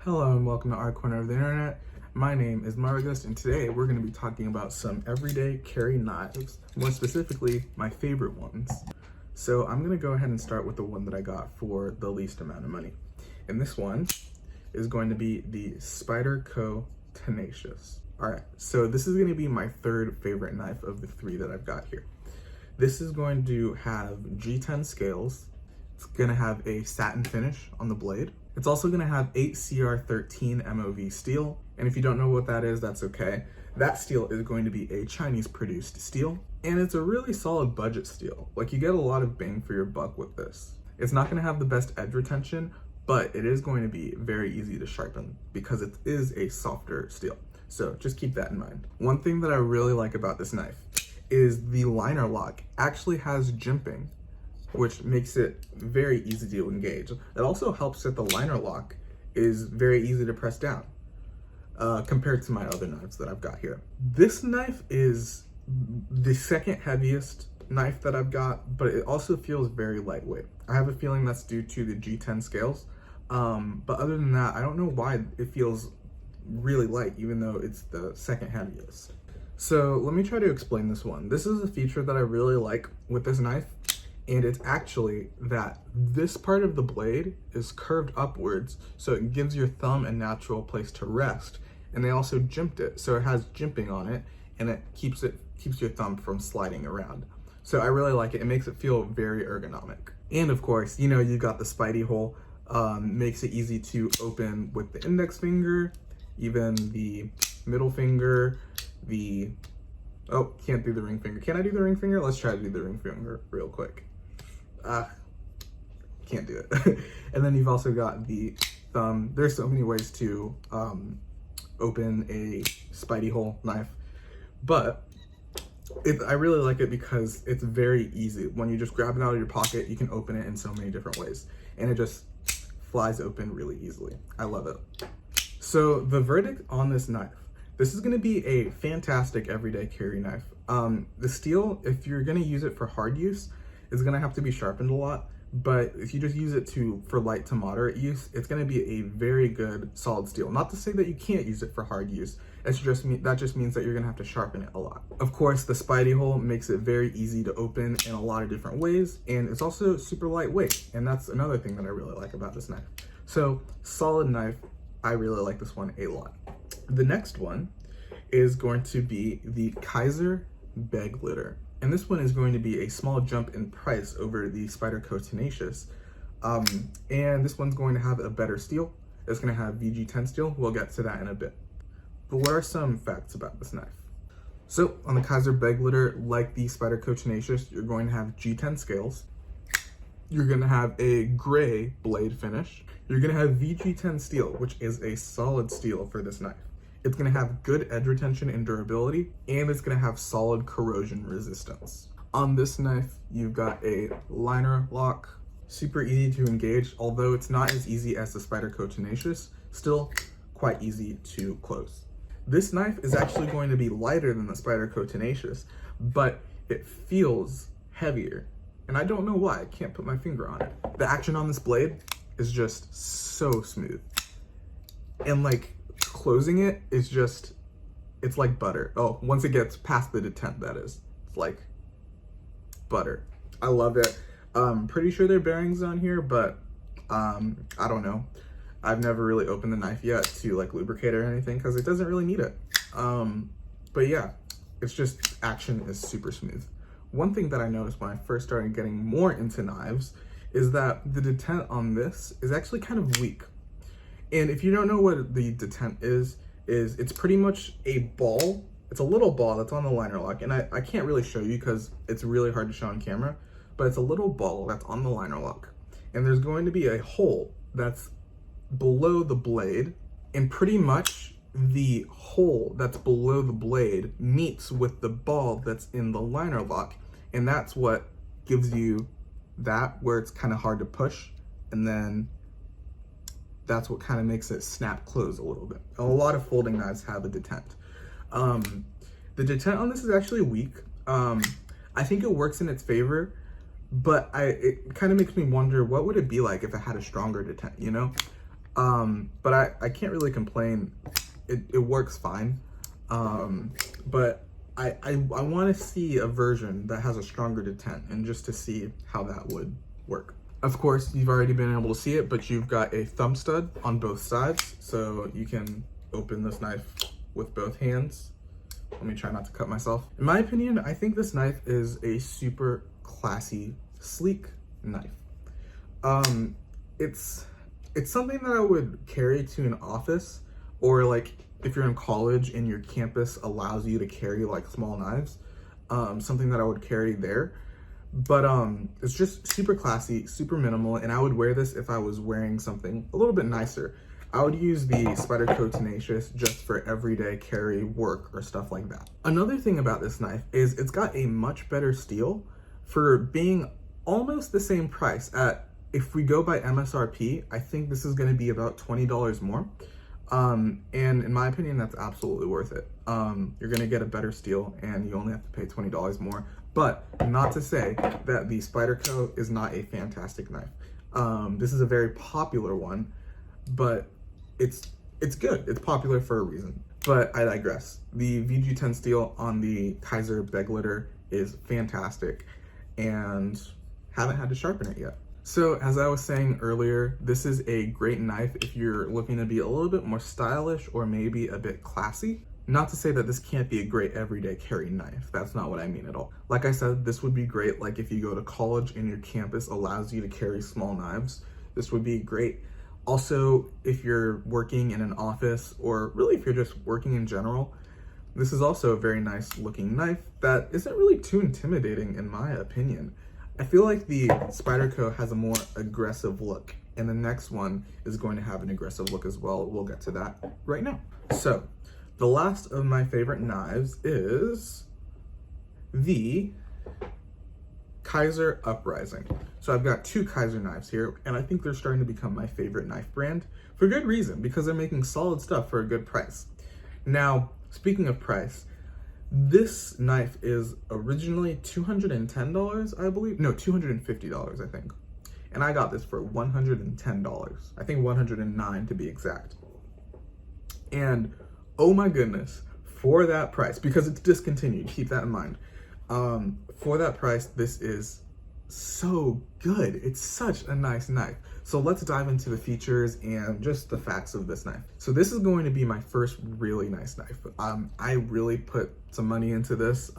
Hello and welcome to our corner of the internet. My name is Margus and today we're going to be talking about some everyday carry knives, more specifically my favorite ones. So I'm going to go ahead and start with the one that I got for the least amount of money. And this one is going to be the Spyderco Tenacious. Alright, so this is going to be my third favorite knife of the three that I've got here. This is going to have G10 scales. It's going to have a satin finish on the blade. It's also going to have 8CR13 MOV steel, and if you don't know what that is, that's okay. That steel is going to be a Chinese-produced steel, and it's a really solid budget steel. Like, you get a lot of bang for your buck with this. It's not going to have the best edge retention, but it is going to be very easy to sharpen because it is a softer steel. So just keep that in mind. One thing that I really like about this knife is the liner lock actually has jimping, which makes it very easy to engage. It also helps that the liner lock is very easy to press down compared to my other knives that I've got here. This knife is the second heaviest knife that I've got, but it also feels very lightweight. I have a feeling that's due to the G10 scales, but other than that, I don't know why it feels really light, even though it's the second heaviest. So let me try to explain this one. This is a feature that I really like with this knife, and it's actually that this part of the blade is curved upwards, so it gives your thumb a natural place to rest. And they also jimped it, so it has jimping on it, and it keeps your thumb from sliding around. So I really like it. It makes it feel very ergonomic. And of course, you know, you've got the Spidey hole, makes it easy to open with the index finger, even the middle finger, oh, can't do the ring finger. Can I do the ring finger? Let's try to do the ring finger real quick. Can't do it. And then you've also got the thumb. There's so many ways to open a Spidey hole knife, but I really like it because it's very easy. When you just grab it out of your pocket, you can open it in so many different ways, and it just flies open really easily. I love it. So the verdict on this knife, this is going to be a fantastic everyday carry knife. The steel, if you're going to use it for hard use, is going to have to be sharpened a lot, but if you just use it for light to moderate use, it's going to be a very good solid steel. Not to say that you can't use it for hard use, that just means that you're going to have to sharpen it a lot. Of course, the Spidey hole makes it very easy to open in a lot of different ways, and it's also super lightweight, and that's another thing that I really like about this knife. So, solid knife. I really like this one a lot. The next one is going to be the Kizer Beg Litter. And this one is going to be a small jump in price over the Spyderco Tenacious. And this one's going to have a better steel. It's going to have VG10 steel. We'll get to that in a bit. But what are some facts about this knife? So on the Kizer Beg Litter, like the Spyderco Tenacious, you're going to have G10 scales. You're going to have a gray blade finish. You're going to have VG10 steel, which is a solid steel for this knife. It's going to have good edge retention and durability, and it's going to have solid corrosion resistance. On this knife, you've got a liner lock, super easy to engage, although it's not as easy as the Spyderco Tenacious, still quite easy to close. This knife is actually going to be lighter than the Spyderco Tenacious, but it feels heavier. And I don't know why, I can't put my finger on it. The action on this blade is just so smooth. And like, closing it is just, it's like butter. Oh, once it gets past the detent, that is. It's like butter. I love it. Pretty sure there are bearings on here, but I don't know. I've never really opened the knife yet to like lubricate or anything because it doesn't really need it. But yeah, it's just, action is super smooth. One thing that I noticed when I first started getting more into knives is that the detent on this is actually kind of weak. And if you don't know what the detent is it's pretty much a ball. It's a little ball that's on the liner lock, and I can't really show you because it's really hard to show on camera, but it's a little ball that's on the liner lock. And there's going to be a hole that's below the blade, and pretty much the hole that's below the blade meets with the ball that's in the liner lock, and that's what gives you that, where it's kind of hard to push, and then that's what kind of makes it snap close a little bit. A lot of folding knives have a detent. The detent on this is actually weak. I think it works in its favor, but it kind of makes me wonder what would it be like if it had a stronger detent, you know? But I can't really complain. It works fine. But I want to see a version that has a stronger detent, and just to see how that would work. Of course, you've already been able to see it, but you've got a thumb stud on both sides, so you can open this knife with both hands. Let me try not to cut myself. In my opinion, I think this knife is a super classy, sleek knife. It's something that I would carry to an office, or like if you're in college and your campus allows you to carry like small knives, something that I would carry there. But it's just super classy, super minimal, and I would wear this if I was wearing something a little bit nicer. I would use the Spyderco Tenacious just for everyday carry, work, or stuff like that. Another thing about this knife is it's got a much better steel for being almost the same price. If we go by MSRP, I think this is gonna be about $20 more. And in my opinion, that's absolutely worth it. You're gonna get a better steel and you only have to pay $20 more. But not to say that the Spyderco is not a fantastic knife. This is a very popular one, but it's good. It's popular for a reason. But I digress. The VG10 steel on the Kizer Begleiter is fantastic, and haven't had to sharpen it yet. So as I was saying earlier, this is a great knife if you're looking to be a little bit more stylish or maybe a bit classy. Not to say that this can't be a great everyday carry knife. That's not what I mean at all. Like I said, this would be great like if you go to college and your campus allows you to carry small knives. This would be great. Also, if you're working in an office, or really if you're just working in general, this is also a very nice looking knife that isn't really too intimidating in my opinion. I feel like the Spyderco has a more aggressive look, and the next one is going to have an aggressive look as well. We'll get to that right now. So, the last of my favorite knives is the Kizer Uprising. So I've got two Kizer knives here, and I think they're starting to become my favorite knife brand for good reason, because they're making solid stuff for a good price. Now, speaking of price, this knife is originally $210, I believe. No, $250, I think. And I got this for $110. I think $109 to be exact. And oh my goodness, for that price, because it's discontinued, keep that in mind. For that price, this is so good. It's such a nice knife. So let's dive into the features and just the facts of this knife. So this is going to be my first really nice knife. I really put some money into this.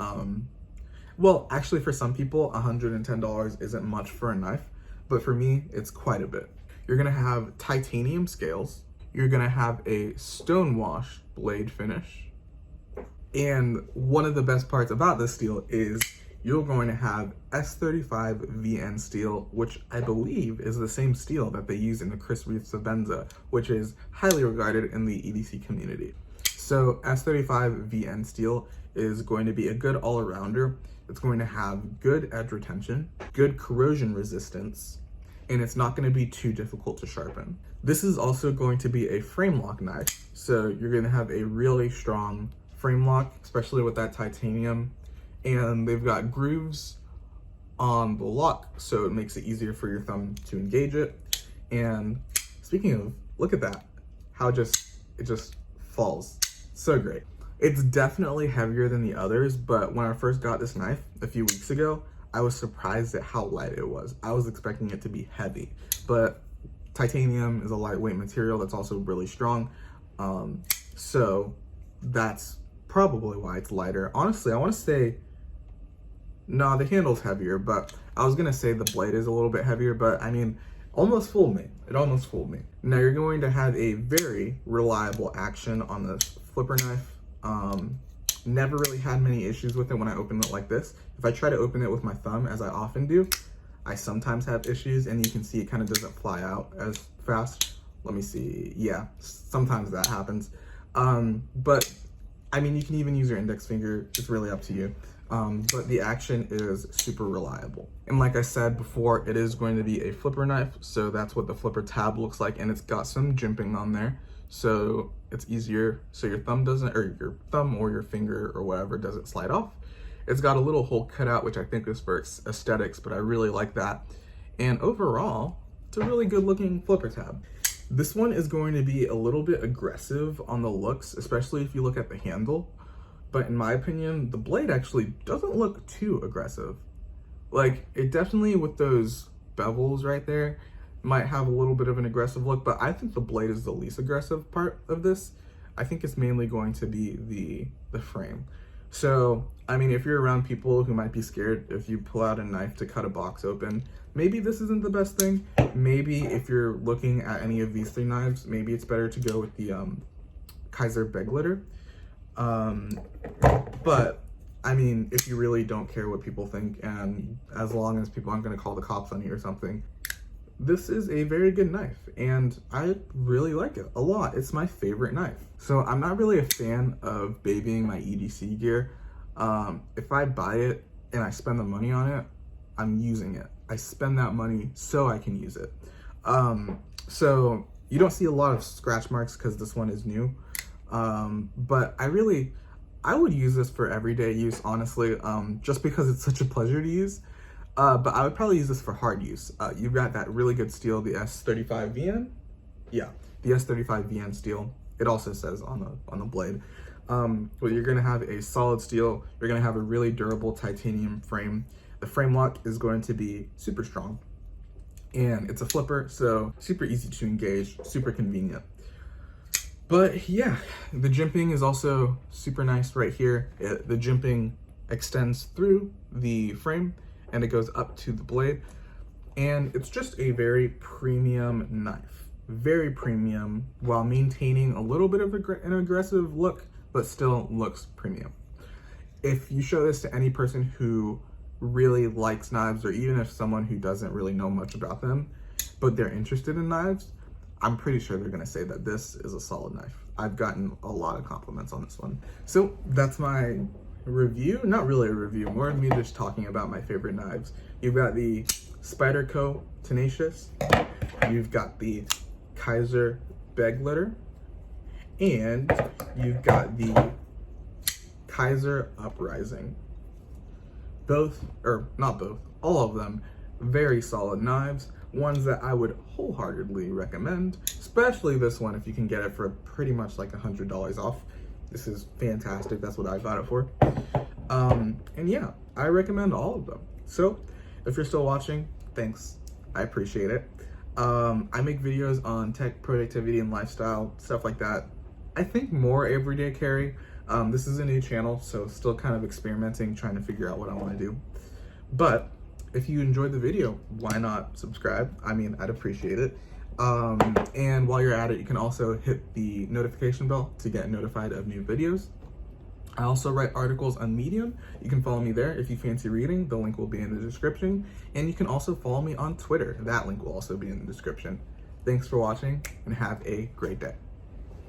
Well, actually for some people, $110 isn't much for a knife, but for me, it's quite a bit. You're gonna have titanium scales. You're gonna have a stonewash blade finish. And one of the best parts about this steel is you're going to have S35 VN steel, which I believe is the same steel that they use in the Chris Reeve Sebenza, which is highly regarded in the EDC community. So S35 VN steel is going to be a good all-arounder. It's going to have good edge retention, good corrosion resistance, and it's not going to be too difficult to sharpen. This is also going to be a frame lock knife, so you're going to have a really strong frame lock, especially with that titanium. And they've got grooves on the lock, so it makes it easier for your thumb to engage it. And speaking of, look at that, how it just falls. So great. It's definitely heavier than the others, but when I first got this knife a few weeks ago, I was surprised at how light it was. I was expecting it to be heavy, but titanium is a lightweight material that's also really strong. So that's probably why it's lighter. Honestly, I want to say, no, the handle's heavier, but I was gonna say the blade is a little bit heavier, but I mean, almost fooled me. It almost fooled me. Now you're going to have a very reliable action on this flipper knife. Never really had many issues with it when I opened it like this. If I try to open it with my thumb, as I often do, I sometimes have issues, and you can see it kind of doesn't fly out as fast. Let me see. Yeah, sometimes that happens. But I mean, you can even use your index finger. It's really up to you. But the action is super reliable. And like I said before, it is going to be a flipper knife. So that's what the flipper tab looks like. And it's got some jimping on there. So it's easier. So your thumb doesn't, or your thumb or your finger or whatever doesn't slide off. It's got a little hole cut out, which I think is for aesthetics, but I really like that. And overall, it's a really good looking flipper tab. This one is going to be a little bit aggressive on the looks, especially if you look at the handle. But in my opinion, the blade actually doesn't look too aggressive. Like, it definitely, with those bevels right there, might have a little bit of an aggressive look, but I think the blade is the least aggressive part of this. I think it's mainly going to be the frame. So, I mean, if you're around people who might be scared if you pull out a knife to cut a box open, maybe this isn't the best thing. Maybe if you're looking at any of these 3 knives, maybe it's better to go with the Kizer Begleiter. But I mean, if you really don't care what people think, and as long as people aren't going to call the cops on you or something, this is a very good knife, and I really like it a lot. It's my favorite knife. So I'm not really a fan of babying my EDC gear. If I buy it and I spend the money on it, I'm using it. I spend that money so I can use it. So you don't see a lot of scratch marks because this one is new. But I would use this for everyday use, honestly, just because it's such a pleasure to use. But I would probably use this for hard use. You've got that really good steel, the S35VN. Yeah, the S35VN steel. It also says on the blade. But you're gonna have a solid steel. You're gonna have a really durable titanium frame. The frame lock is going to be super strong, and it's a flipper, so super easy to engage, super convenient. But yeah, the jimping is also super nice right here. The jimping extends through the frame and it goes up to the blade. And it's just a very premium knife. Very premium, while maintaining a little bit of an aggressive look, but still looks premium. If you show this to any person who really likes knives, or even if someone who doesn't really know much about them, but they're interested in knives, I'm pretty sure they're gonna say that this is a solid knife. I've gotten a lot of compliments on this one. So that's my review. Not really a review, more of me just talking about my favorite knives. You've got the Spyderco Tenacious, you've got the Kizer Begleiter, and you've got the Kizer Uprising. Both, or not both, all of them, very solid knives. Ones that I would wholeheartedly recommend, especially this one if you can get it for pretty much like $100 off. This is fantastic. That's what I got it for. And yeah, I recommend all of them. So if you're still watching, thanks. I appreciate it. I make videos on tech, productivity, and lifestyle, stuff like that. I think more everyday carry. This is a new channel, so still kind of experimenting, trying to figure out what I want to do. But if you enjoyed the video, why not subscribe? I mean, I'd appreciate it. And while you're at it, you can also hit the notification bell to get notified of new videos. I also write articles on Medium. You can follow me there if you fancy reading. The link will be in the description. And you can also follow me on Twitter. That link will also be in the description. Thanks for watching, and have a great day.